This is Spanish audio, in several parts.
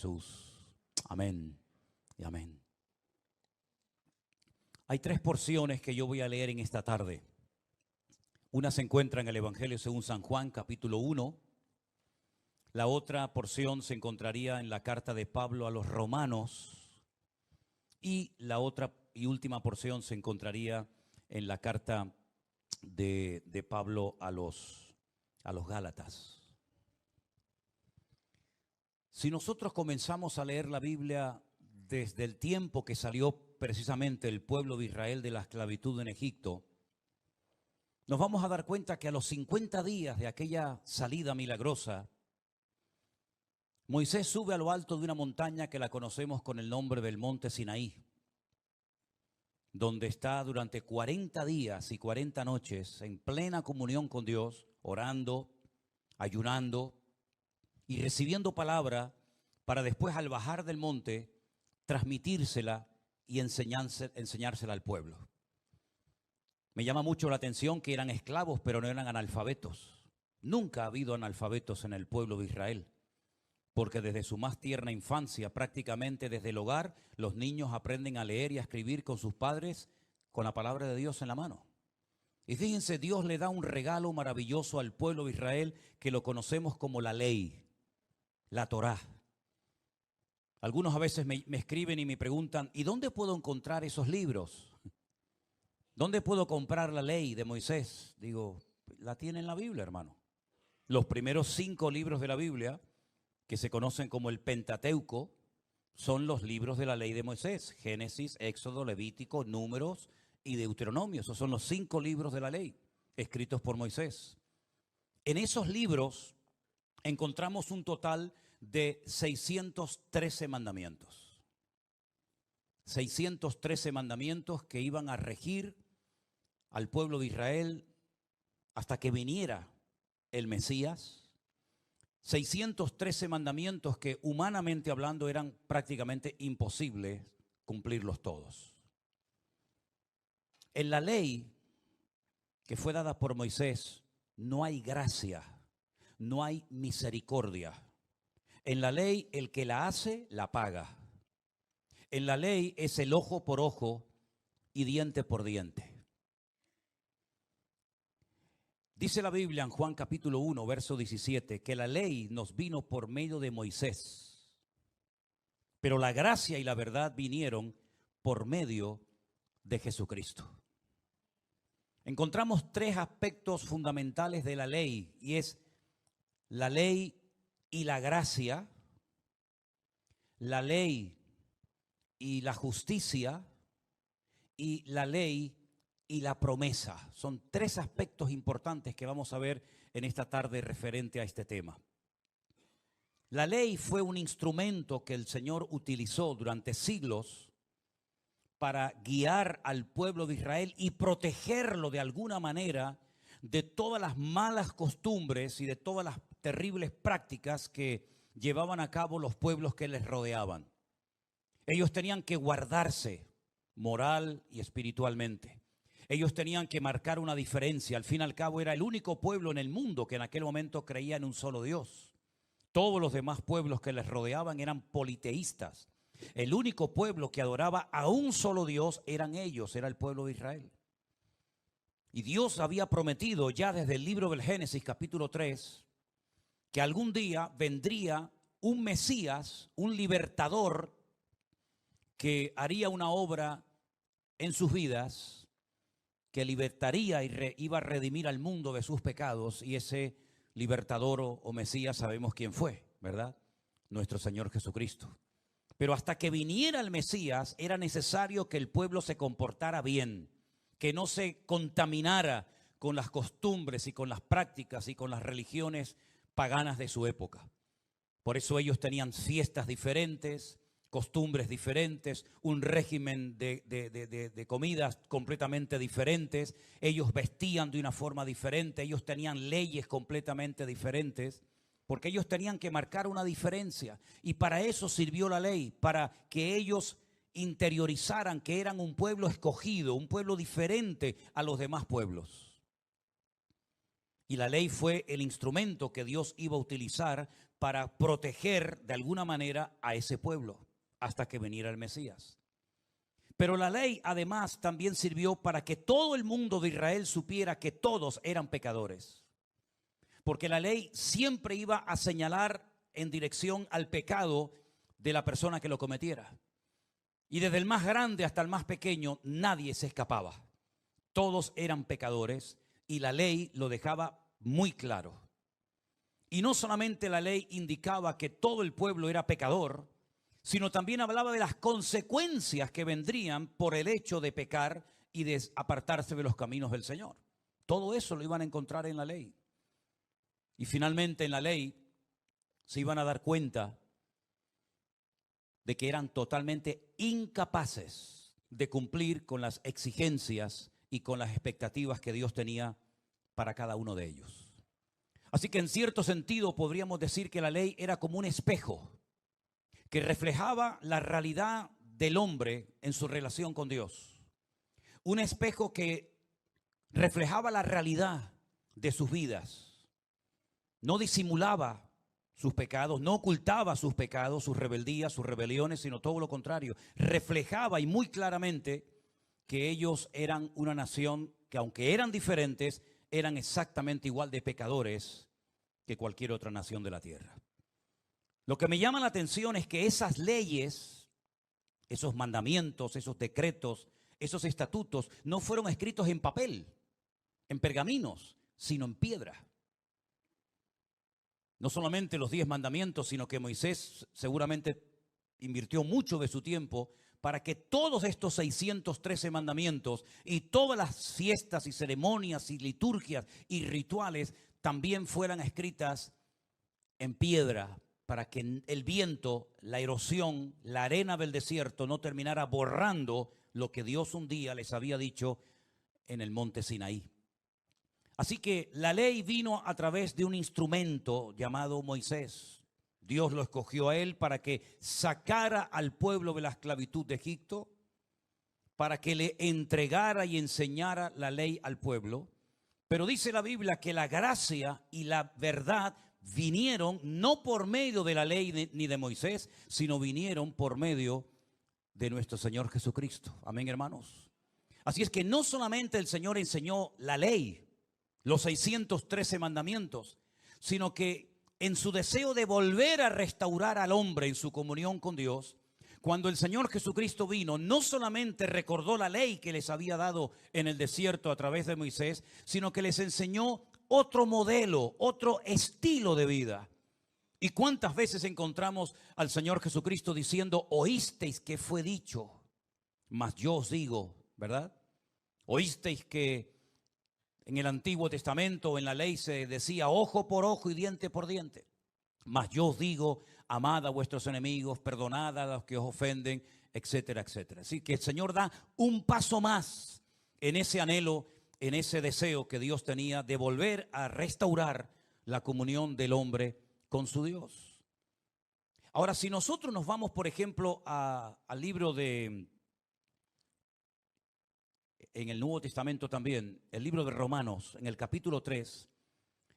Jesús. Amén y amén. Hay tres porciones que yo voy a leer en esta tarde. Una se encuentra en el Evangelio según San Juan, capítulo 1. La otra porción se encontraría en la carta de Pablo a los Romanos. Y la otra y última porción se encontraría en la carta de Pablo a los Gálatas. Si nosotros comenzamos a leer la Biblia desde el tiempo que salió precisamente el pueblo de Israel de la esclavitud en Egipto, nos vamos a dar cuenta que a los 50 días de aquella salida milagrosa, Moisés sube a lo alto de una montaña que la conocemos con el nombre del Monte Sinaí, donde está durante 40 días y 40 noches en plena comunión con Dios, orando, ayunando y recibiendo palabra para después, al bajar del monte, transmitírsela y enseñársela al pueblo. Me llama mucho la atención que eran esclavos, pero no eran analfabetos. Nunca ha habido analfabetos en el pueblo de Israel, porque desde su más tierna infancia, prácticamente desde el hogar, los niños aprenden a leer y a escribir con sus padres con la palabra de Dios en la mano. Y fíjense, Dios le da un regalo maravilloso al pueblo de Israel que lo conocemos como la ley, la Torá. Algunos a veces me escriben y me preguntan, ¿y dónde puedo encontrar esos libros? ¿Dónde puedo comprar la ley de Moisés? Digo, la tiene en la Biblia, hermano. Los primeros 5 libros de la Biblia, que se conocen como el Pentateuco, son los libros de la ley de Moisés: Génesis, Éxodo, Levítico, Números y Deuteronomio. Esos son los 5 libros de la ley escritos por Moisés. En esos libros encontramos un total de 613 mandamientos. 613 mandamientos que iban a regir al pueblo de Israel hasta que viniera el Mesías. 613 mandamientos que humanamente hablando eran prácticamente imposibles cumplirlos todos. En la ley que fue dada por Moisés no hay gracia, no hay misericordia. En la ley el que la hace, la paga. En la ley es el ojo por ojo y diente por diente. Dice la Biblia en Juan capítulo 1, verso 17, que la ley nos vino por medio de Moisés, pero la gracia y la verdad vinieron por medio de Jesucristo. Encontramos 3 aspectos fundamentales de la ley, y es la ley y la gracia, la ley y la justicia, y la ley y la promesa. Son 3 aspectos importantes que vamos a ver en esta tarde referente a este tema. La ley fue un instrumento que el Señor utilizó durante siglos para guiar al pueblo de Israel y protegerlo de alguna manera de todas las malas costumbres y de todas las terribles prácticas que llevaban a cabo los pueblos que les rodeaban. Ellos tenían que guardarse moral y espiritualmente. Ellos tenían que marcar una diferencia. Al fin y al cabo era el único pueblo en el mundo que en aquel momento creía en un solo Dios. Todos los demás pueblos que les rodeaban eran politeístas. El único pueblo que adoraba a un solo Dios eran ellos, era el pueblo de Israel. Y Dios había prometido ya desde el libro del Génesis capítulo 3 que algún día vendría un Mesías, un libertador que haría una obra en sus vidas, que libertaría y iba a redimir al mundo de sus pecados. Y ese libertador o Mesías sabemos quién fue, ¿verdad? Nuestro Señor Jesucristo. Pero hasta que viniera el Mesías era necesario que el pueblo se comportara bien, que no se contaminara con las costumbres y con las prácticas y con las religiones paganas de su época. Por eso ellos tenían fiestas diferentes, costumbres diferentes, un régimen de comidas completamente diferentes. Ellos vestían de una forma diferente, ellos tenían leyes completamente diferentes, porque ellos tenían que marcar una diferencia. Y para eso sirvió la ley, para que ellos interiorizaran que eran un pueblo escogido, un pueblo diferente a los demás pueblos. Y la ley fue el instrumento que Dios iba a utilizar para proteger de alguna manera a ese pueblo hasta que viniera el Mesías. Pero la ley además también sirvió para que todo el mundo de Israel supiera que todos eran pecadores. Porque la ley siempre iba a señalar en dirección al pecado de la persona que lo cometiera. Y desde el más grande hasta el más pequeño, nadie se escapaba. Todos eran pecadores y la ley lo dejaba muy claro. Y no solamente la ley indicaba que todo el pueblo era pecador, sino también hablaba de las consecuencias que vendrían por el hecho de pecar y de apartarse de los caminos del Señor. Todo eso lo iban a encontrar en la ley. Y finalmente en la ley se iban a dar cuenta de que eran totalmente incapaces de cumplir con las exigencias y con las expectativas que Dios tenía para cada uno de ellos. Así que en cierto sentido podríamos decir que la ley era como un espejo que reflejaba la realidad del hombre en su relación con Dios. Un espejo que reflejaba la realidad de sus vidas. No disimulaba sus pecados, no ocultaba sus pecados, sus rebeldías, sus rebeliones, sino todo lo contrario. Reflejaba y muy claramente que ellos eran una nación que, aunque eran diferentes, eran exactamente igual de pecadores que cualquier otra nación de la tierra. Lo que me llama la atención es que esas leyes, esos mandamientos, esos decretos, esos estatutos, no fueron escritos en papel, en pergaminos, sino en piedra. No solamente los 10 mandamientos, sino que Moisés seguramente invirtió mucho de su tiempo para que todos estos 613 mandamientos y todas las fiestas y ceremonias y liturgias y rituales también fueran escritas en piedra, para que el viento, la erosión, la arena del desierto no terminara borrando lo que Dios un día les había dicho en el monte Sinaí. Así que la ley vino a través de un instrumento llamado Moisés. Dios lo escogió a él para que sacara al pueblo de la esclavitud de Egipto, para que le entregara y enseñara la ley al pueblo. Pero dice la Biblia que la gracia y la verdad vinieron no por medio de la ley ni de Moisés, sino vinieron por medio de nuestro Señor Jesucristo. Amén, hermanos. Así es que no solamente el Señor enseñó la ley, los 613 mandamientos, sino que en su deseo de volver a restaurar al hombre en su comunión con Dios, cuando el Señor Jesucristo vino, no solamente recordó la ley que les había dado en el desierto a través de Moisés, sino que les enseñó otro modelo, otro estilo de vida. ¿Y cuántas veces encontramos al Señor Jesucristo diciendo, oísteis que fue dicho, mas yo os digo, ¿verdad? Oísteis que en el Antiguo Testamento, en la ley se decía ojo por ojo y diente por diente. Mas yo os digo, amad a vuestros enemigos, perdonad a los que os ofenden, etcétera, etcétera. Así que el Señor da un paso más en ese anhelo, en ese deseo que Dios tenía de volver a restaurar la comunión del hombre con su Dios. Ahora, si nosotros nos vamos, por ejemplo, al libro de, en el Nuevo Testamento también, el libro de Romanos, en el capítulo 3,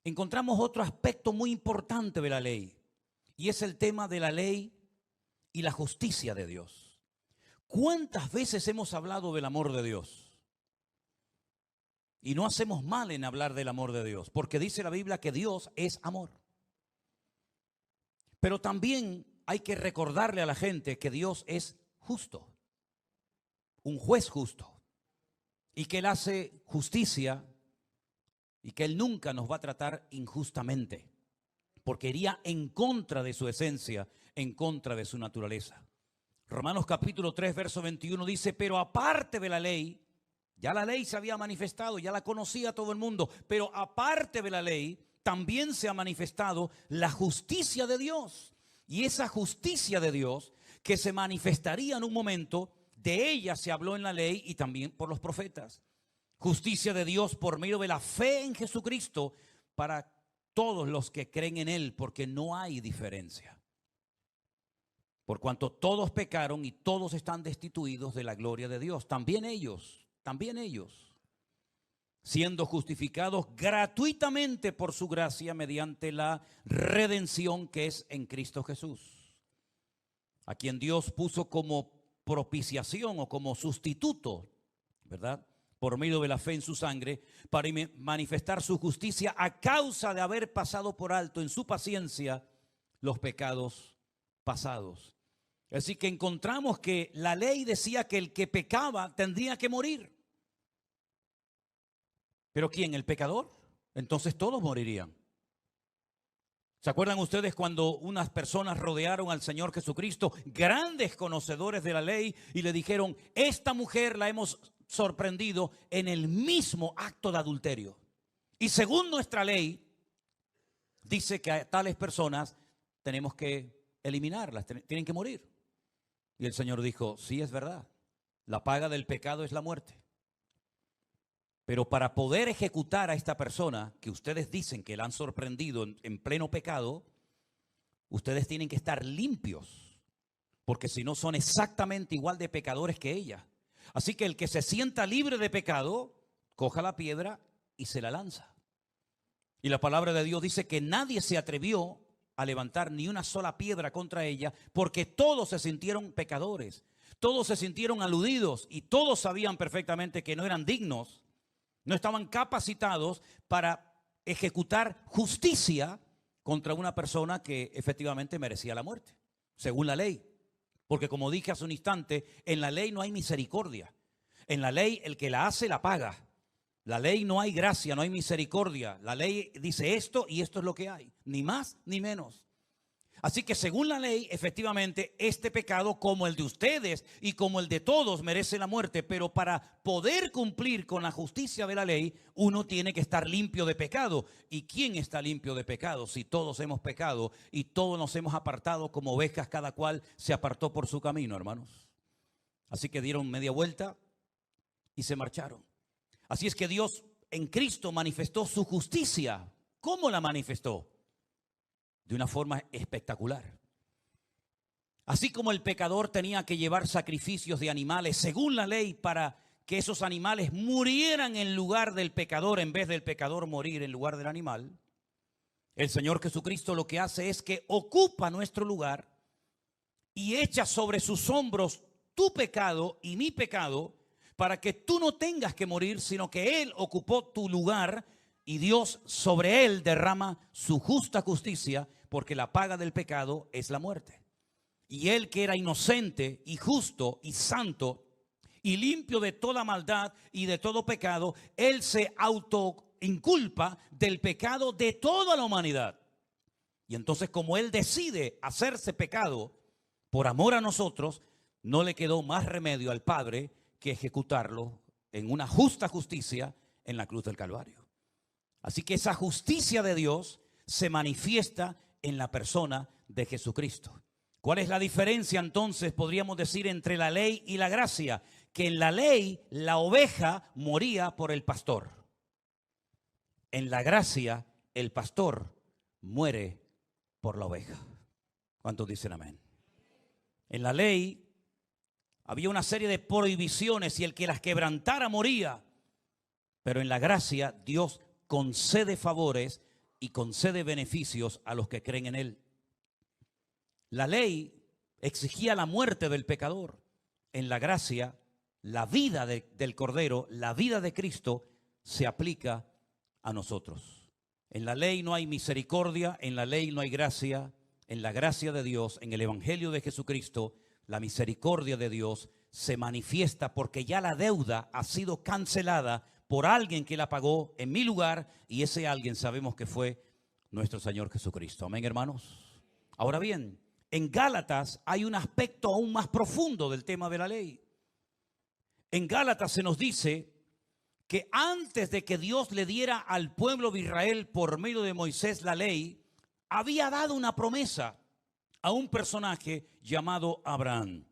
encontramos otro aspecto muy importante de la ley, y es el tema de la ley y la justicia de Dios. ¿Cuántas veces hemos hablado del amor de Dios? Y no hacemos mal en hablar del amor de Dios, porque dice la Biblia que Dios es amor. Pero también hay que recordarle a la gente que Dios es justo, un juez justo, y que Él hace justicia y que Él nunca nos va a tratar injustamente, porque iría en contra de su esencia, en contra de su naturaleza. Romanos capítulo 3, verso 21 dice, pero aparte de la ley, ya la ley se había manifestado, ya la conocía todo el mundo, pero aparte de la ley, también se ha manifestado la justicia de Dios. Y esa justicia de Dios, que se manifestaría en un momento, de ella se habló en la ley y también por los profetas. Justicia de Dios por medio de la fe en Jesucristo para todos los que creen en Él, porque no hay diferencia. Por cuanto todos pecaron y todos están destituidos de la gloria de Dios, también ellos. siendo justificados gratuitamente por su gracia mediante la redención que es en Cristo Jesús, a quien Dios puso como propiciación o como sustituto, ¿verdad?, por medio de la fe en su sangre, para manifestar su justicia a causa de haber pasado por alto en su paciencia los pecados pasados. Así que encontramos que la ley decía que el que pecaba tendría que morir. ¿Pero quién? ¿El pecador? Entonces todos morirían. ¿Se acuerdan ustedes cuando unas personas rodearon al Señor Jesucristo, grandes conocedores de la ley, y le dijeron: esta mujer la hemos sorprendido en el mismo acto de adulterio, y según nuestra ley dice que a tales personas tenemos que eliminarlas, tienen que morir? Y el Señor dijo: sí, es verdad, la paga del pecado es la muerte, pero para poder ejecutar a esta persona que ustedes dicen que la han sorprendido en pleno pecado, ustedes tienen que estar limpios, porque si no son exactamente igual de pecadores que ella. Así que el que se sienta libre de pecado, coja la piedra y se la lanza. Y la palabra de Dios dice que nadie se atrevió a levantar ni una sola piedra contra ella, porque todos se sintieron pecadores, todos se sintieron aludidos y todos sabían perfectamente que no eran dignos, no estaban capacitados para ejecutar justicia contra una persona que efectivamente merecía la muerte, según la ley. Porque como dije hace un instante, en la ley no hay misericordia. En la ley el que la hace la paga. La ley no hay gracia, no hay misericordia. La ley dice esto y esto es lo que hay, ni más ni menos. Así que según la ley, efectivamente, este pecado, como el de ustedes y como el de todos, merece la muerte. Pero para poder cumplir con la justicia de la ley, uno tiene que estar limpio de pecado. ¿Y quién está limpio de pecado? Si todos hemos pecado y todos nos hemos apartado como ovejas, cada cual se apartó por su camino, hermanos. Así que dieron media vuelta y se marcharon. Así es que Dios en Cristo manifestó su justicia. ¿Cómo la manifestó? De una forma espectacular. Así como el pecador tenía que llevar sacrificios de animales según la ley para que esos animales murieran en lugar del pecador en vez del pecador morir en lugar del animal, el Señor Jesucristo lo que hace es que ocupa nuestro lugar y echa sobre sus hombros tu pecado y mi pecado para que tú no tengas que morir, sino que Él ocupó tu lugar y Dios sobre Él derrama su justa justicia, porque la paga del pecado es la muerte. Y Él, que era inocente y justo y santo y limpio de toda maldad y de todo pecado, Él se autoinculpa del pecado de toda la humanidad. Y entonces, como Él decide hacerse pecado por amor a nosotros, no le quedó más remedio al Padre que ejecutarlo en una justa justicia en la cruz del Calvario. Así que esa justicia de Dios se manifiesta en la persona de Jesucristo. ¿Cuál es la diferencia entonces, podríamos decir, entre la ley y la gracia? Que en la ley la oveja moría por el pastor. En la gracia el pastor muere por la oveja. ¿Cuántos dicen amén? En la ley había una serie de prohibiciones y el que las quebrantara moría. Pero en la gracia Dios concede favores y concede beneficios a los que creen en Él. La ley exigía la muerte del pecador. En la gracia, la vida del Cordero, la vida de Cristo, se aplica a nosotros. En la ley no hay misericordia, en la ley no hay gracia. En la gracia de Dios, en el Evangelio de Jesucristo, la misericordia de Dios se manifiesta porque ya la deuda ha sido cancelada por alguien que la pagó en mi lugar, y ese alguien sabemos que fue nuestro Señor Jesucristo. Amén, hermanos. Ahora bien, en Gálatas hay un aspecto aún más profundo del tema de la ley. En Gálatas se nos dice que antes de que Dios le diera al pueblo de Israel por medio de Moisés la ley, había dado una promesa a un personaje llamado Abraham.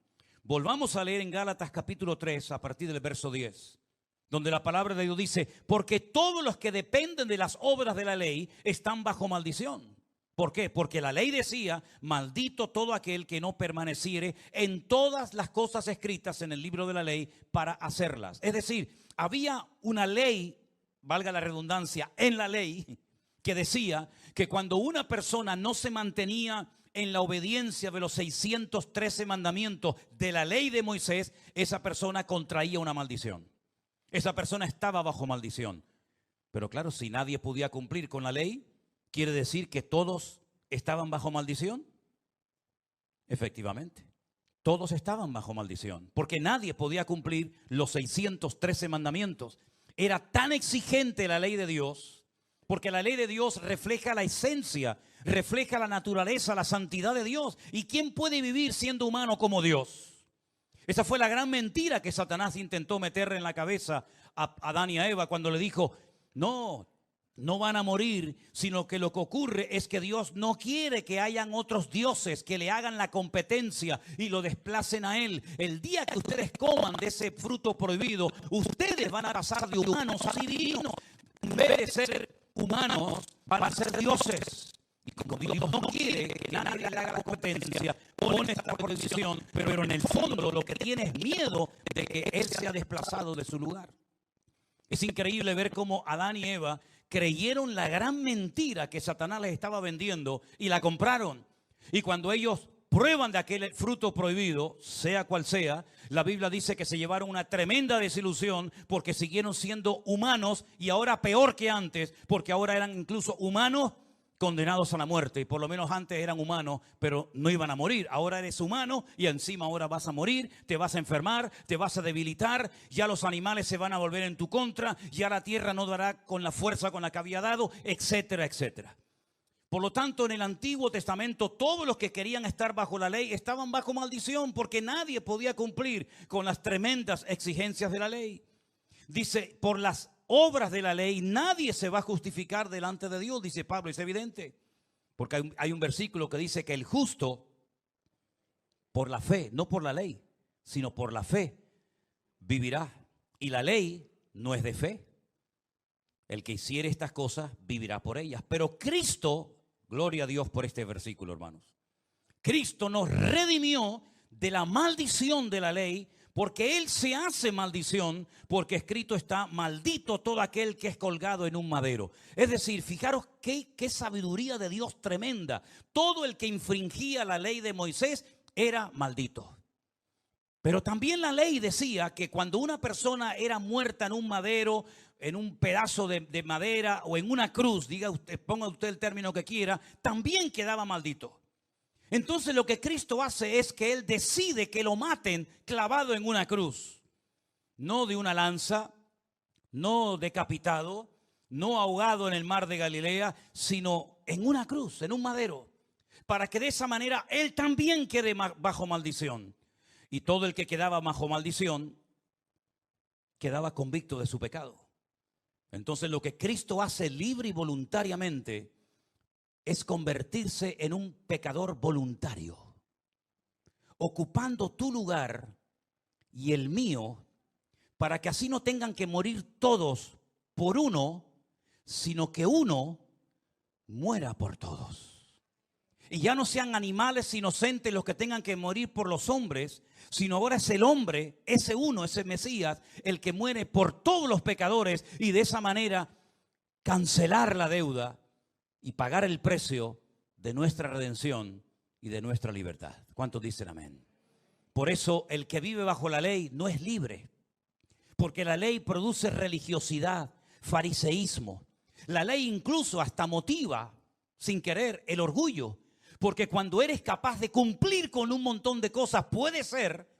Volvamos a leer en Gálatas capítulo 3 a partir del verso 10. Donde la palabra de Dios dice: porque todos los que dependen de las obras de la ley están bajo maldición. ¿Por qué? Porque la ley decía: maldito todo aquel que no permaneciere en todas las cosas escritas en el libro de la ley para hacerlas. Es decir, había una ley valga la redundancia, en la ley, que decía que cuando una persona no se mantenía en la obediencia de los 613 mandamientos de la ley de Moisés, esa persona contraía una maldición. Esa persona estaba bajo maldición. Pero claro, si nadie podía cumplir con la ley, ¿quiere decir que todos estaban bajo maldición? Efectivamente, todos estaban bajo maldición, porque nadie podía cumplir los 613 mandamientos. Era tan exigente la ley de Dios, porque la ley de Dios refleja la esencia, refleja la naturaleza, la santidad de Dios. ¿Y quién puede vivir siendo humano como Dios? Esa fue la gran mentira que Satanás intentó meterle en la cabeza a Adán y a Eva cuando le dijo, no van a morir, sino que lo que ocurre es que Dios no quiere que hayan otros dioses que le hagan la competencia y lo desplacen a Él. El día que ustedes coman de ese fruto prohibido, ustedes van a pasar de humanos a divinos. En vez de ser humanos, van a ser dioses. Y como Dios no quiere que nadie le haga la competencia, pone esta prohibición, pero en el fondo lo que tiene es miedo de que Él sea desplazado de su lugar. Es increíble ver cómo Adán y Eva creyeron la gran mentira que Satanás les estaba vendiendo y la compraron. Y cuando ellos prueban de aquel fruto prohibido, sea cual sea, la Biblia dice que se llevaron una tremenda desilusión porque siguieron siendo humanos y ahora peor que antes, porque ahora eran incluso humanos condenados a la muerte. Y por lo menos antes eran humanos, pero no iban a morir. Ahora eres humano y encima ahora vas a morir, te vas a enfermar, te vas a debilitar, ya los animales se van a volver en tu contra, ya la tierra no dará con la fuerza con la que había dado, etcétera, etcétera. Por lo tanto, en el Antiguo Testamento, todos los que querían estar bajo la ley estaban bajo maldición porque nadie podía cumplir con las tremendas exigencias de la ley. Dice, por las obras de la ley nadie se va a justificar delante de Dios, dice Pablo. Es evidente, porque hay un versículo que dice que el justo por la fe, no por la ley, sino por la fe vivirá. Y la ley no es de fe. El que hiciere estas cosas vivirá por ellas. Pero Cristo, gloria a Dios por este versículo, hermanos, Cristo nos redimió de la maldición de la ley, porque Él se hace maldición, porque escrito está, maldito todo aquel que es colgado en un madero. Es decir, fijaros qué sabiduría de Dios tremenda. Todo el que infringía la ley de Moisés era maldito. Pero también la ley decía que cuando una persona era muerta en un madero, en un pedazo de madera o en una cruz, diga usted, ponga usted el término que quiera, también quedaba maldito. Entonces lo que Cristo hace es que Él decide que lo maten clavado en una cruz. No de una lanza, no decapitado, no ahogado en el mar de Galilea, sino en una cruz, en un madero. Para que de esa manera Él también quede bajo maldición. Y todo el que quedaba bajo maldición quedaba convicto de su pecado. Entonces lo que Cristo hace libre y voluntariamente es convertirse en un pecador voluntario, ocupando tu lugar y el mío, para que así no tengan que morir todos por uno, sino que uno muera por todos. Y ya no sean animales inocentes los que tengan que morir por los hombres, sino ahora es el hombre, ese uno, ese Mesías, el que muere por todos los pecadores y de esa manera cancelar la deuda y pagar el precio de nuestra redención y de nuestra libertad. ¿Cuántos dicen amén? Por eso el que vive bajo la ley no es libre, porque la ley produce religiosidad, fariseísmo. La ley incluso hasta motiva, sin querer, el orgullo, porque cuando eres capaz de cumplir con un montón de cosas, puede ser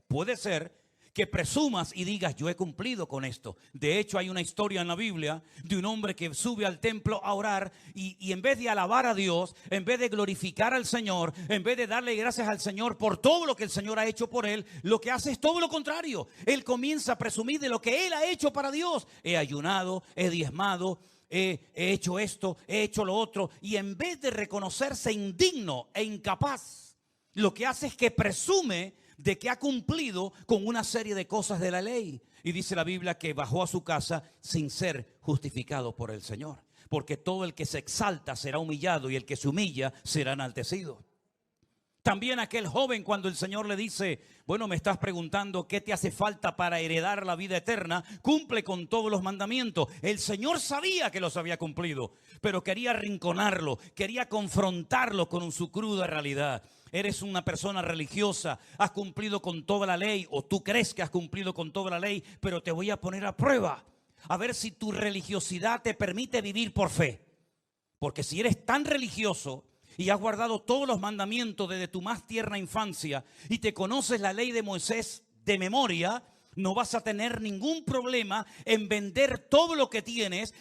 que presumas y digas, yo he cumplido con esto. De hecho, hay una historia en la Biblia de un hombre que sube al templo a orar y en vez de alabar a Dios, en vez de glorificar al Señor, en vez de darle gracias al Señor por todo lo que el Señor ha hecho por él, lo que hace es todo lo contrario. Él comienza a presumir de lo que él ha hecho para Dios. He ayunado, he diezmado, he hecho esto, he hecho lo otro. Y en vez de reconocerse indigno e incapaz, lo que hace es que presume de que ha cumplido con una serie de cosas de la ley. Y dice la Biblia que bajó a su casa sin ser justificado por el Señor. Porque todo el que se exalta será humillado y el que se humilla será enaltecido. También aquel joven, cuando el Señor le dice, bueno, me estás preguntando qué te hace falta para heredar la vida eterna, cumple con todos los mandamientos. El Señor sabía que los había cumplido, pero quería arrinconarlo, quería confrontarlo con su cruda realidad. Eres una persona religiosa, has cumplido con toda la ley, o tú crees que has cumplido con toda la ley, pero te voy a poner a prueba, a ver si tu religiosidad te permite vivir por fe. Porque si eres tan religioso y has guardado todos los mandamientos desde tu más tierna infancia y te conoces la ley de Moisés de memoria, no vas a tener ningún problema en vender todo lo que tienes,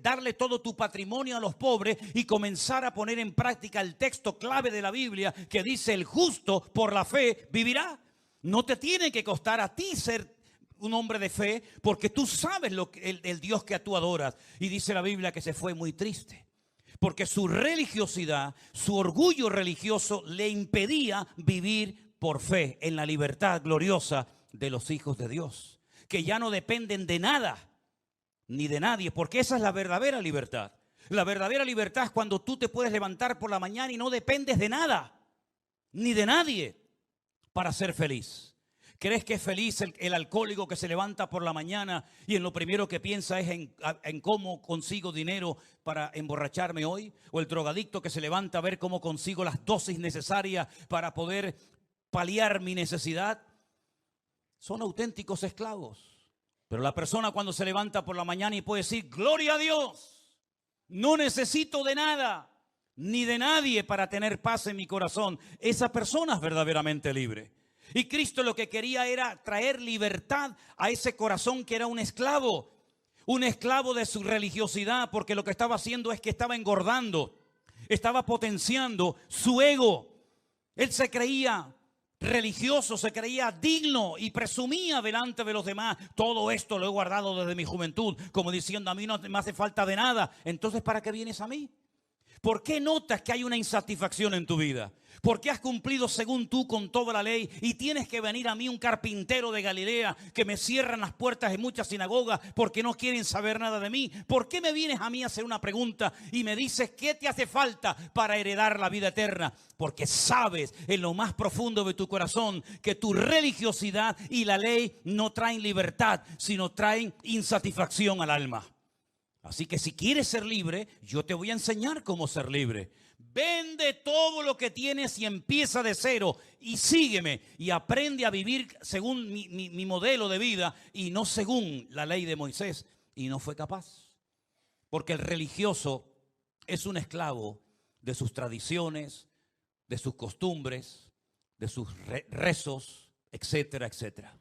darle todo tu patrimonio a los pobres y comenzar a poner en práctica el texto clave de la Biblia que dice: el justo por la fe vivirá. No te tiene que costar a ti ser un hombre de fe, porque tú sabes el Dios que tú adoras. Y dice la Biblia que se fue muy triste, porque su religiosidad, su orgullo religioso le impedía vivir por fe en la libertad gloriosa de los hijos de Dios, que ya no dependen de nada ni de nadie, porque esa es la verdadera libertad. La verdadera libertad es cuando tú te puedes levantar por la mañana y no dependes de nada ni de nadie para ser feliz. ¿Crees que es feliz el alcohólico que se levanta por la mañana y en lo primero que piensa es en cómo consigo dinero para emborracharme hoy? ¿O el drogadicto que se levanta a ver cómo consigo las dosis necesarias para poder paliar mi necesidad? Son auténticos esclavos. Pero la persona cuando se levanta por la mañana y puede decir: gloria a Dios, no necesito de nada ni de nadie para tener paz en mi corazón, esa persona es verdaderamente libre. Y Cristo lo que quería era traer libertad a ese corazón que era un esclavo de su religiosidad, porque lo que estaba haciendo es que estaba engordando, estaba potenciando su ego. Él se creía religioso, se creía digno y presumía delante de los demás: todo esto lo he guardado desde mi juventud, como diciendo, a mí no me hace falta de nada. Entonces, ¿para qué vienes a mí? ¿Por qué notas que hay una insatisfacción en tu vida? ¿Por qué has cumplido según tú con toda la ley y tienes que venir a mí, un carpintero de Galilea, que me cierran las puertas de muchas sinagogas porque no quieren saber nada de mí? ¿Por qué me vienes a mí a hacer una pregunta y me dices qué te hace falta para heredar la vida eterna? Porque sabes en lo más profundo de tu corazón que tu religiosidad y la ley no traen libertad, sino traen insatisfacción al alma. Así que si quieres ser libre, yo te voy a enseñar cómo ser libre. Vende todo lo que tienes y empieza de cero y sígueme y aprende a vivir según mi modelo de vida y no según la ley de Moisés. Y no fue capaz. Porque el religioso es un esclavo de sus tradiciones, de sus costumbres, de sus rezos, etcétera, etcétera.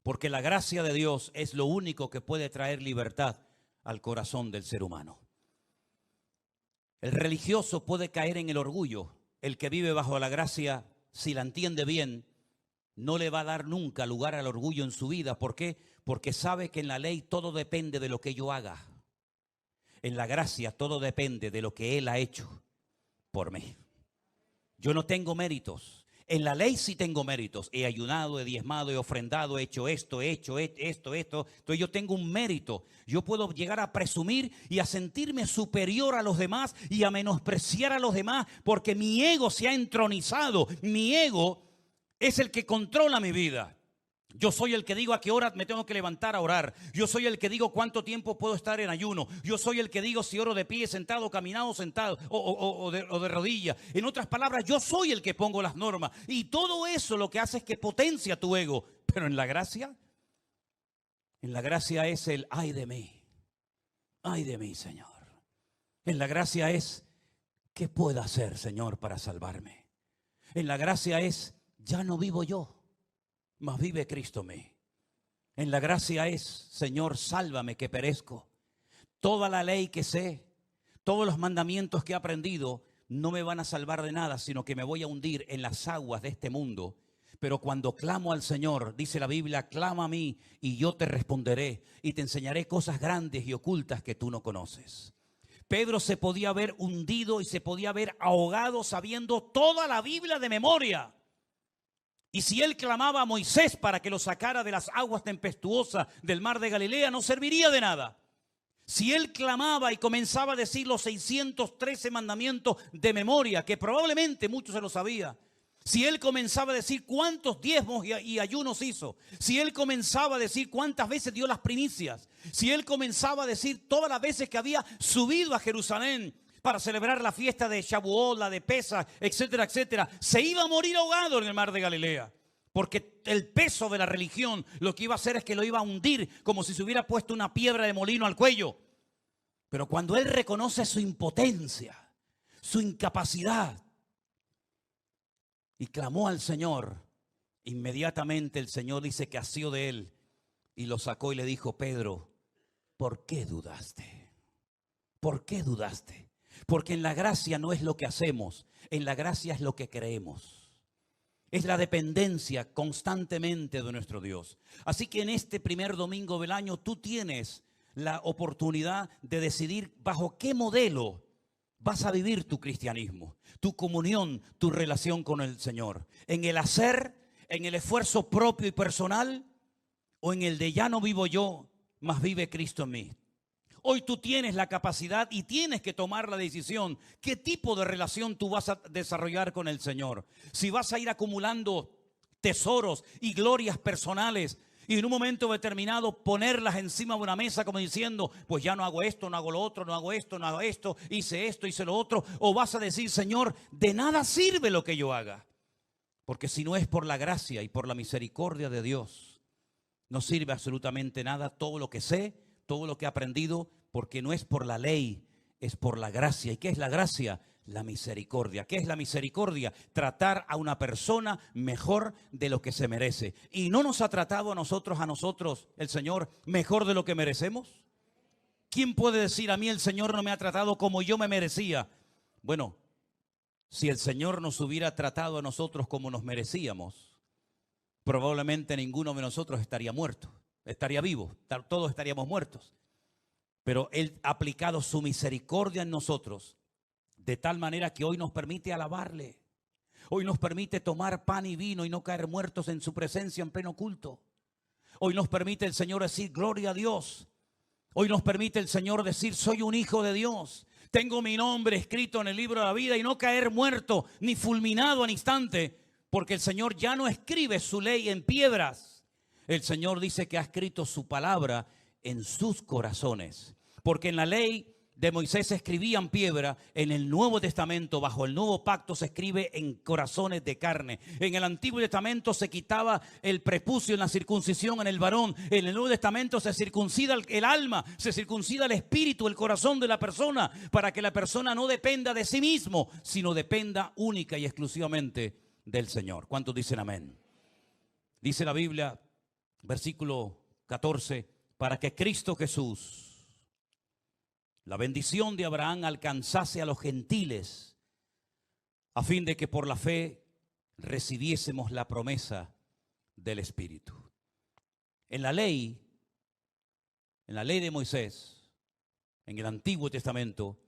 Porque la gracia de Dios es lo único que puede traer libertad al corazón del ser humano. El religioso puede caer en el orgullo. El que vive bajo la gracia, si la entiende bien, no le va a dar nunca lugar al orgullo en su vida. ¿Por qué? Porque sabe que en la ley todo depende de lo que yo haga. En la gracia todo depende de lo que Él ha hecho por mí. Yo no tengo méritos. En la ley sí tengo méritos. He ayunado, he diezmado, he ofrendado, he hecho esto. Entonces yo tengo un mérito. Yo puedo llegar a presumir y a sentirme superior a los demás y a menospreciar a los demás porque mi ego se ha entronizado. Mi ego es el que controla mi vida. Yo soy el que digo a qué hora me tengo que levantar a orar. Yo soy el que digo cuánto tiempo puedo estar en ayuno. Yo soy el que digo si oro de pie, sentado, caminado, sentado o de rodilla. En otras palabras, yo soy el que pongo las normas. Y todo eso lo que hace es que potencia tu ego. Pero en la gracia es el ay de mí, Señor. En la gracia es, ¿qué puedo hacer, Señor, para salvarme? En la gracia es, ya no vivo yo, mas vive Cristo en mí. En la gracia es, Señor, sálvame que perezco. Toda la ley que sé, todos los mandamientos que he aprendido, no me van a salvar de nada, sino que me voy a hundir en las aguas de este mundo. Pero cuando clamo al Señor, dice la Biblia, clama a mí y yo te responderé y te enseñaré cosas grandes y ocultas que tú no conoces. Pedro se podía haber hundido y se podía haber ahogado sabiendo toda la Biblia de memoria. Y si él clamaba a Moisés para que lo sacara de las aguas tempestuosas del mar de Galilea, no serviría de nada. Si él clamaba y comenzaba a decir los 613 mandamientos de memoria, que probablemente muchos se lo sabía, si él comenzaba a decir cuántos diezmos y ayunos hizo, si él comenzaba a decir cuántas veces dio las primicias, si él comenzaba a decir todas las veces que había subido a Jerusalén para celebrar la fiesta de Shavuot, la de Pesaj, etcétera, etcétera, se iba a morir ahogado en el mar de Galilea. Porque el peso de la religión lo que iba a hacer es que lo iba a hundir como si se hubiera puesto una piedra de molino al cuello. Pero cuando él reconoce su impotencia, su incapacidad, y clamó al Señor, inmediatamente el Señor dice que asió de él y lo sacó y le dijo: Pedro, ¿por qué dudaste? ¿Por qué dudaste? Porque en la gracia no es lo que hacemos, en la gracia es lo que creemos. Es la dependencia constantemente de nuestro Dios. Así que en este primer domingo del año tú tienes la oportunidad de decidir bajo qué modelo vas a vivir tu cristianismo, tu comunión, tu relación con el Señor. En el hacer, en el esfuerzo propio y personal, o en el de ya no vivo yo, mas vive Cristo en mí. Hoy tú tienes la capacidad y tienes que tomar la decisión. ¿Qué tipo de relación tú vas a desarrollar con el Señor? Si vas a ir acumulando tesoros y glorias personales y en un momento determinado ponerlas encima de una mesa como diciendo: pues ya no hago esto, no hago lo otro, no hago esto, no hago esto, hice lo otro. O vas a decir: Señor, de nada sirve lo que yo haga. Porque si no es por la gracia y por la misericordia de Dios, no sirve absolutamente nada todo lo que sé, todo lo que he aprendido, porque no es por la ley, es por la gracia. ¿Y qué es la gracia? La misericordia. ¿Qué es la misericordia? Tratar a una persona mejor de lo que se merece. ¿Y no nos ha tratado a nosotros el Señor mejor de lo que merecemos? ¿Quién puede decir: a mí el Señor no me ha tratado como yo me merecía? Bueno, si el Señor nos hubiera tratado a nosotros como nos merecíamos, probablemente ninguno de nosotros estaría muerto, estaría vivo, todos estaríamos muertos. Pero Él ha aplicado su misericordia en nosotros, de tal manera que hoy nos permite alabarle. Hoy nos permite tomar pan y vino y no caer muertos en su presencia en pleno culto. Hoy nos permite el Señor decir: gloria a Dios. Hoy nos permite el Señor decir: soy un hijo de Dios. Tengo mi nombre escrito en el libro de la vida, y no caer muerto ni fulminado al instante, porque el Señor ya no escribe su ley en piedras. El Señor dice que ha escrito su palabra en sus corazones. Porque en la ley de Moisés se escribía en piedra, en el Nuevo Testamento, bajo el nuevo pacto, se escribe en corazones de carne. En el Antiguo Testamento se quitaba el prepucio en la circuncisión en el varón. En el Nuevo Testamento se circuncida el alma, se circuncida el espíritu, el corazón de la persona, para que la persona no dependa de sí mismo, sino dependa única y exclusivamente del Señor. ¿Cuántos dicen amén? Dice la Biblia, versículo 14, para que Cristo Jesús, la bendición de Abraham, alcanzase a los gentiles, a fin de que por la fe recibiésemos la promesa del Espíritu. En la ley de Moisés, en el Antiguo Testamento,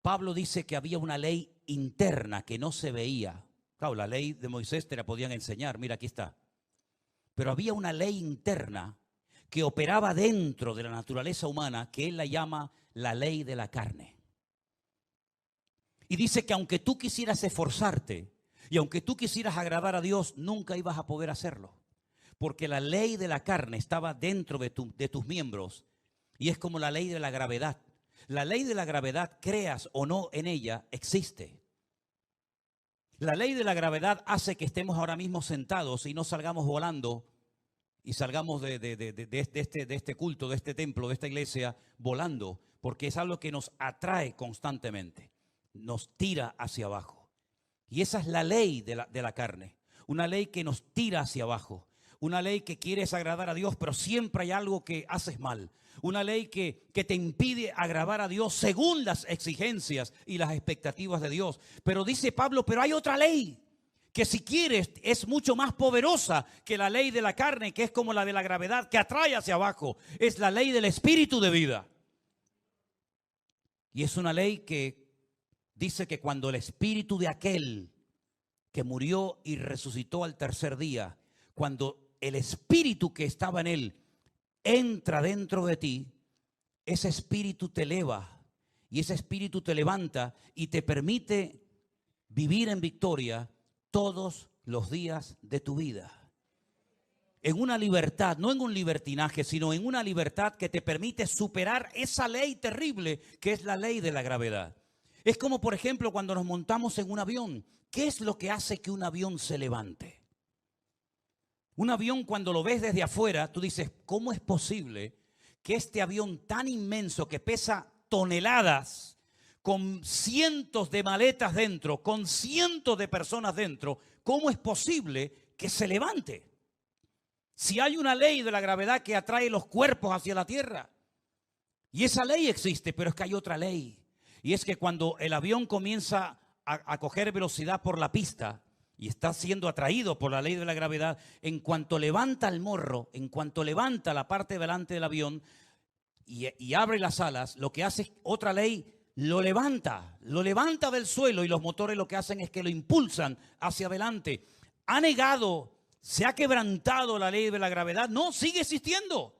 Pablo dice que había una ley interna que no se veía. Claro, la ley de Moisés te la podían enseñar, mira, aquí está. Pero había una ley interna que operaba dentro de la naturaleza humana, que él la llama la ley de la carne. Y dice que aunque tú quisieras esforzarte y aunque tú quisieras agradar a Dios, nunca ibas a poder hacerlo. Porque la ley de la carne estaba dentro de tus miembros, y es como la ley de la gravedad. La ley de la gravedad, creas o no en ella, existe. La ley de la gravedad hace que estemos ahora mismo sentados y no salgamos volando y salgamos de este culto, de este templo, de esta iglesia, volando, porque es algo que nos atrae constantemente, nos tira hacia abajo. Y esa es la ley de la carne, una ley que nos tira hacia abajo, una ley que quieres agradar a Dios, pero siempre hay algo que haces mal, una ley que te impide agradar a Dios según las exigencias y las expectativas de Dios. Pero dice Pablo, pero hay otra ley, que si quieres es mucho más poderosa que la ley de la carne, que es como la de la gravedad, que atrae hacia abajo. Es la ley del espíritu de vida. Y es una ley que dice que cuando el espíritu de aquel que murió y resucitó al tercer día, cuando el espíritu que estaba en él entra dentro de ti, ese espíritu te eleva y ese espíritu te levanta y te permite vivir en victoria todos los días de tu vida. En una libertad, no en un libertinaje, sino en una libertad que te permite superar esa ley terrible que es la ley de la gravedad. Es como, por ejemplo, cuando nos montamos en un avión. ¿Qué es lo que hace que un avión se levante? Un avión, cuando lo ves desde afuera, tú dices, ¿cómo es posible que este avión tan inmenso que pesa toneladas, con cientos de maletas dentro, con cientos de personas dentro, cómo es posible que se levante? Si hay una ley de la gravedad que atrae los cuerpos hacia la tierra. Y esa ley existe, pero es que hay otra ley. Y es que cuando el avión comienza a coger velocidad por la pista y está siendo atraído por la ley de la gravedad, en cuanto levanta el morro, en cuanto levanta la parte delante del avión y abre las alas, lo que hace es otra ley, lo levanta del suelo, y los motores lo que hacen es que lo impulsan hacia adelante. Ha negado, se ha quebrantado la ley de la gravedad. No, sigue existiendo.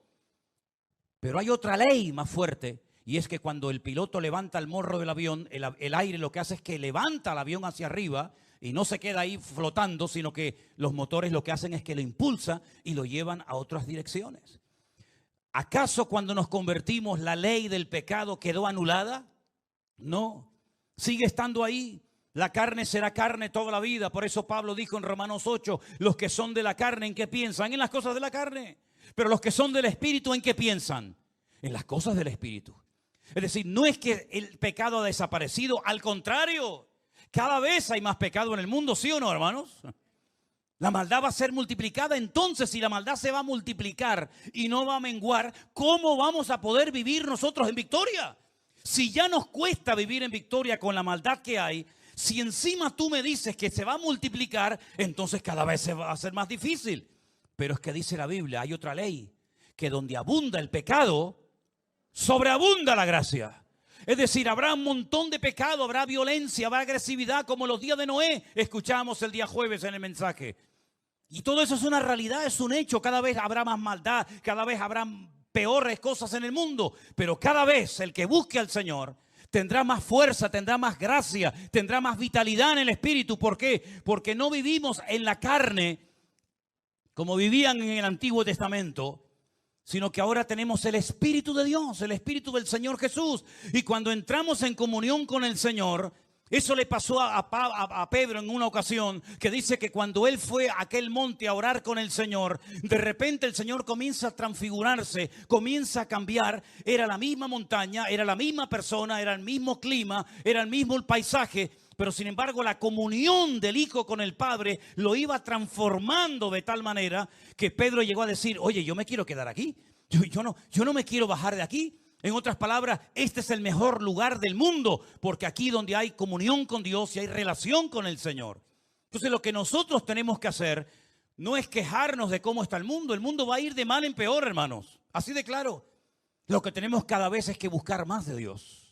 Pero hay otra ley más fuerte, y es que cuando el piloto levanta el morro del avión, el aire lo que hace es que levanta el avión hacia arriba y no se queda ahí flotando, sino que los motores lo que hacen es que lo impulsan y lo llevan a otras direcciones. ¿Acaso cuando nos convertimos la ley del pecado quedó anulada? No, sigue estando ahí. La carne será carne toda la vida. Por eso Pablo dijo en Romanos 8, los que son de la carne, ¿en qué piensan? En las cosas de la carne. Pero los que son del Espíritu, ¿en qué piensan? En las cosas del Espíritu. Es decir, no es que el pecado ha desaparecido, al contrario, cada vez hay más pecado en el mundo, ¿sí o no, hermanos? La maldad va a ser multiplicada. Entonces, si la maldad se va a multiplicar y no va a menguar, ¿cómo vamos a poder vivir nosotros en victoria? Si ya nos cuesta vivir en victoria con la maldad que hay, si encima tú me dices que se va a multiplicar, entonces cada vez se va a hacer más difícil. Pero es que dice la Biblia, hay otra ley, que donde abunda el pecado, sobreabunda la gracia. Es decir, habrá un montón de pecado, habrá violencia, habrá agresividad, como los días de Noé, escuchamos el día jueves en el mensaje. Y todo eso es una realidad, es un hecho. Cada vez habrá más maldad, cada vez habrá peores cosas en el mundo. Pero cada vez el que busque al Señor tendrá más fuerza, tendrá más gracia, tendrá más vitalidad en el espíritu. ¿Por qué? Porque no vivimos en la carne como vivían en el Antiguo Testamento, sino que ahora tenemos el Espíritu de Dios, el Espíritu del Señor Jesús. Y cuando entramos en comunión con el Señor, eso le pasó a Pedro en una ocasión, que dice que cuando él fue a aquel monte a orar con el Señor, de repente el Señor comienza a transfigurarse, comienza a cambiar. Era la misma montaña, era la misma persona, era el mismo clima, era el mismo paisaje, pero sin embargo la comunión del Hijo con el Padre lo iba transformando de tal manera que Pedro llegó a decir, oye, yo me quiero quedar aquí, yo no me quiero bajar de aquí. En otras palabras, este es el mejor lugar del mundo, porque aquí donde hay comunión con Dios y hay relación con el Señor. Entonces lo que nosotros tenemos que hacer no es quejarnos de cómo está el mundo va a ir de mal en peor, hermanos, así de claro. Lo que tenemos cada vez es que buscar más de Dios.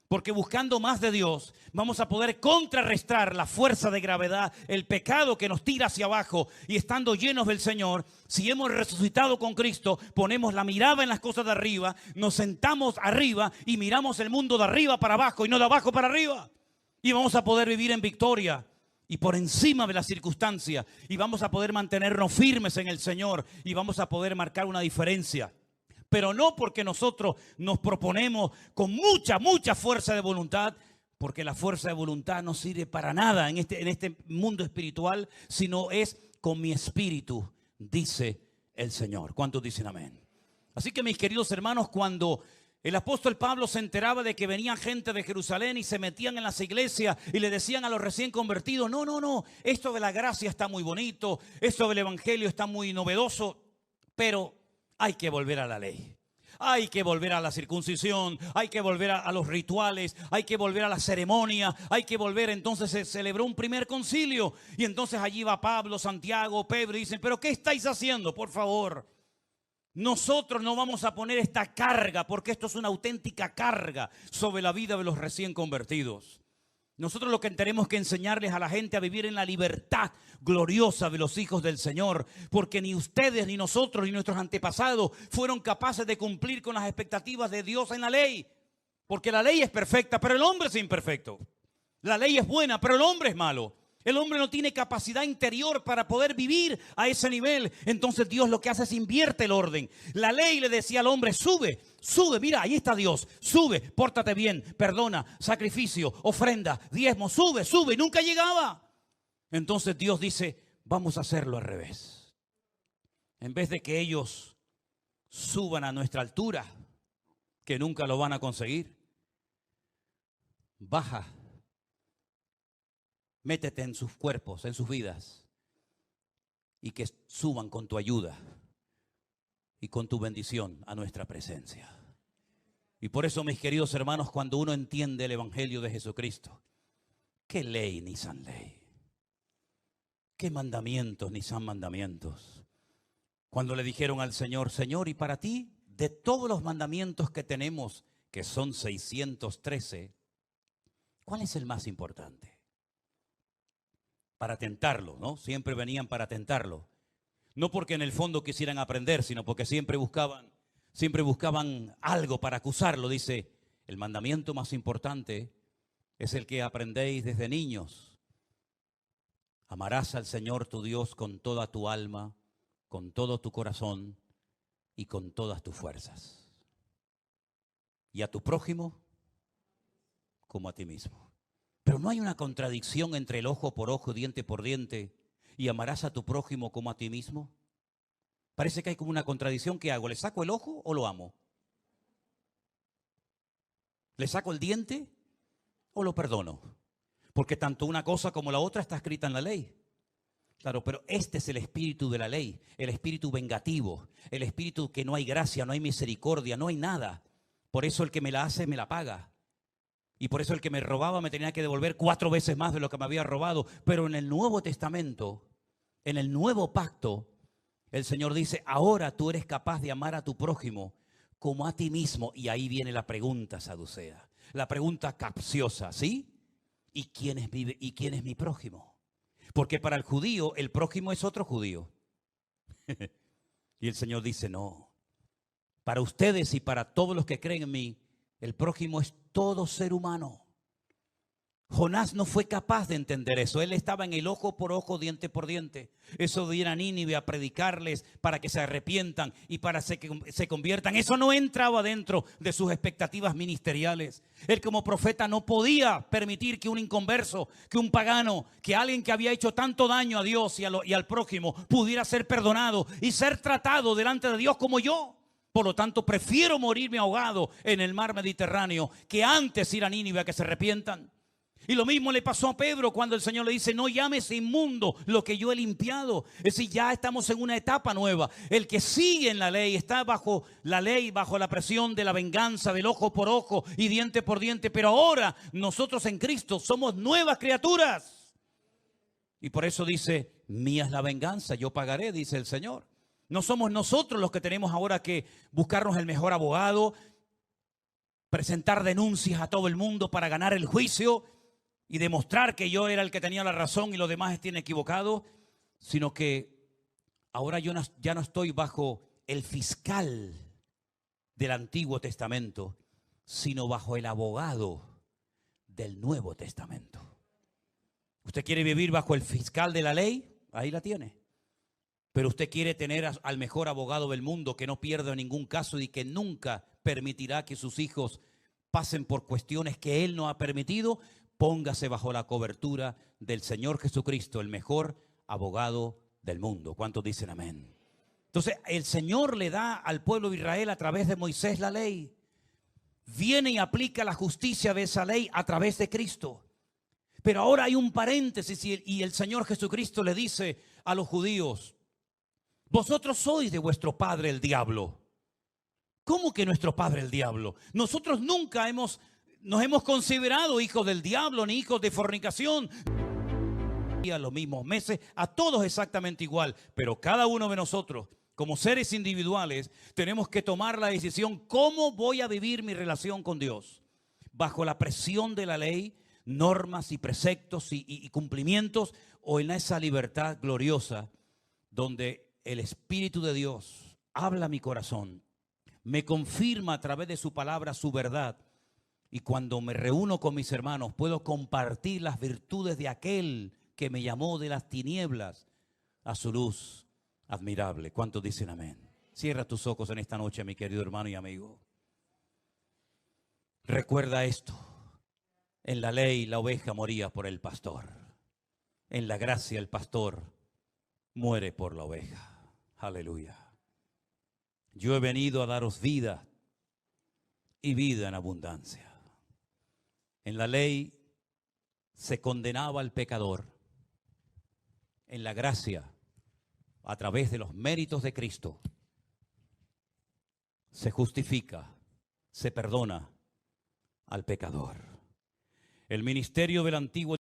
Porque buscando más de Dios vamos a poder contrarrestar la fuerza de gravedad, el pecado que nos tira hacia abajo. Y estando llenos del Señor, si hemos resucitado con Cristo, ponemos la mirada en las cosas de arriba, nos sentamos arriba y miramos el mundo de arriba para abajo y no de abajo para arriba. Y vamos a poder vivir en victoria y por encima de las circunstancias. Y vamos a poder mantenernos firmes en el Señor y vamos a poder marcar una diferencia. Pero no porque nosotros nos proponemos con mucha fuerza de voluntad, porque la fuerza de voluntad no sirve para nada en este mundo espiritual, sino es con mi espíritu, dice el Señor. ¿Cuántos dicen amén? Así que mis queridos hermanos, cuando el apóstol Pablo se enteraba de que venía gente de Jerusalén y se metían en las iglesias y le decían a los recién convertidos, no, esto de la gracia está muy bonito, esto del evangelio está muy novedoso, pero hay que volver a la ley, hay que volver a la circuncisión, hay que volver a los rituales, hay que volver a la ceremonia, hay que volver. Entonces se celebró un primer concilio y entonces allí va Pablo, Santiago, Pedro y dicen, pero ¿qué estáis haciendo? Por favor, nosotros no vamos a poner esta carga, porque esto es una auténtica carga sobre la vida de los recién convertidos. Nosotros lo que tenemos que enseñarles a la gente a vivir en la libertad gloriosa de los hijos del Señor, porque ni ustedes, ni nosotros, ni nuestros antepasados fueron capaces de cumplir con las expectativas de Dios en la ley, porque la ley es perfecta, pero el hombre es imperfecto. La ley es buena, pero el hombre es malo. El hombre no tiene capacidad interior para poder vivir a ese nivel. Entonces Dios lo que hace es invierte el orden. La ley le decía al hombre, sube, sube, mira, ahí está Dios. Sube, pórtate bien, perdona, sacrificio, ofrenda, diezmo, sube, sube. Y nunca llegaba. Entonces Dios dice, vamos a hacerlo al revés. En vez de que ellos suban a nuestra altura, que nunca lo van a conseguir, baja. Métete en sus cuerpos, en sus vidas, y que suban con tu ayuda y con tu bendición a nuestra presencia. Y por eso, mis queridos hermanos, cuando uno entiende el Evangelio de Jesucristo, qué ley ni san ley, qué mandamientos ni san mandamientos. Cuando le dijeron al Señor, Señor, y para ti, de todos los mandamientos que tenemos, que son 613, ¿cuál es el más importante? Para tentarlo, ¿no? Siempre venían para tentarlo. No porque en el fondo quisieran aprender, sino porque siempre buscaban algo para acusarlo. Dice, el mandamiento más importante es el que aprendéis desde niños. Amarás al Señor tu Dios con toda tu alma, con todo tu corazón y con todas tus fuerzas. Y a tu prójimo como a ti mismo. Pero no hay una contradicción entre el ojo por ojo, diente por diente y amarás a tu prójimo como a ti mismo. Parece que hay como una contradicción. ¿Qué hago? ¿Le saco el ojo o lo amo? ¿Le saco el diente o lo perdono? Porque tanto una cosa como la otra está escrita en la ley. Claro, pero este es el espíritu de la ley, el espíritu vengativo, el espíritu que no hay gracia, no hay misericordia, no hay nada. Por eso el que me la hace me la paga. Y por eso el que me robaba me tenía que devolver 4 veces más de lo que me había robado. Pero en el Nuevo Testamento, en el nuevo pacto, el Señor dice, ahora tú eres capaz de amar a tu prójimo como a ti mismo. Y ahí viene la pregunta saducea, la pregunta capciosa, ¿sí? ¿Y quién es mi prójimo? Porque para el judío, el prójimo es otro judío. Y el Señor dice, no, para ustedes y para todos los que creen en mí, el prójimo es todo ser humano. Jonás no fue capaz de entender eso. Él estaba en el ojo por ojo, diente por diente. Eso de ir a Nínive a predicarles para que se arrepientan y para que se conviertan. Eso no entraba dentro de sus expectativas ministeriales. Él como profeta no podía permitir que un inconverso, que un pagano, que alguien que había hecho tanto daño a Dios y al prójimo pudiera ser perdonado y ser tratado delante de Dios como yo. Por lo tanto, prefiero morirme ahogado en el mar Mediterráneo que antes ir a Nínive a que se arrepientan. Y lo mismo le pasó a Pedro cuando el Señor le dice, no llames inmundo lo que yo he limpiado. Es decir, ya estamos en una etapa nueva. El que sigue en la ley está bajo la ley, bajo la presión de la venganza, del ojo por ojo y diente por diente. Pero ahora nosotros en Cristo somos nuevas criaturas. Y por eso dice, mía es la venganza, yo pagaré, dice el Señor. No somos nosotros los que tenemos ahora que buscarnos el mejor abogado, presentar denuncias a todo el mundo para ganar el juicio y demostrar que yo era el que tenía la razón y los demás estén equivocados, sino que ahora yo ya no estoy bajo el fiscal del Antiguo Testamento, sino bajo el abogado del Nuevo Testamento. ¿Usted quiere vivir bajo el fiscal de la ley? Ahí la tiene. Pero usted quiere tener al mejor abogado del mundo que no pierda ningún caso y que nunca permitirá que sus hijos pasen por cuestiones que Él no ha permitido. Póngase bajo la cobertura del Señor Jesucristo, el mejor abogado del mundo. ¿Cuántos dicen amén? Entonces el Señor le da al pueblo de Israel a través de Moisés la ley. Viene y aplica la justicia de esa ley a través de Cristo. Pero ahora hay un paréntesis y el Señor Jesucristo le dice a los judíos, vosotros sois de vuestro padre el diablo. ¿Cómo que nuestro padre el diablo? Nosotros nunca nos hemos considerado hijos del diablo ni hijos de fornicación. A los mismos meses, a todos exactamente igual. Pero cada uno de nosotros, como seres individuales, tenemos que tomar la decisión, ¿cómo voy a vivir mi relación con Dios? Bajo la presión de la ley, normas y preceptos y cumplimientos, o en esa libertad gloriosa donde el Espíritu de Dios habla a mi corazón, me confirma a través de su palabra su verdad, y cuando me reúno con mis hermanos puedo compartir las virtudes de aquel que me llamó de las tinieblas a su luz admirable. ¿Cuántos dicen amén? Cierra tus ojos en esta noche, mi querido hermano y amigo. Recuerda esto. En la ley la oveja moría por el pastor. En la gracia el pastor muere por la oveja. Aleluya. Yo he venido a daros vida y vida en abundancia. En la ley se condenaba al pecador. En la gracia, a través de los méritos de Cristo, se justifica, se perdona al pecador. El ministerio del Antiguo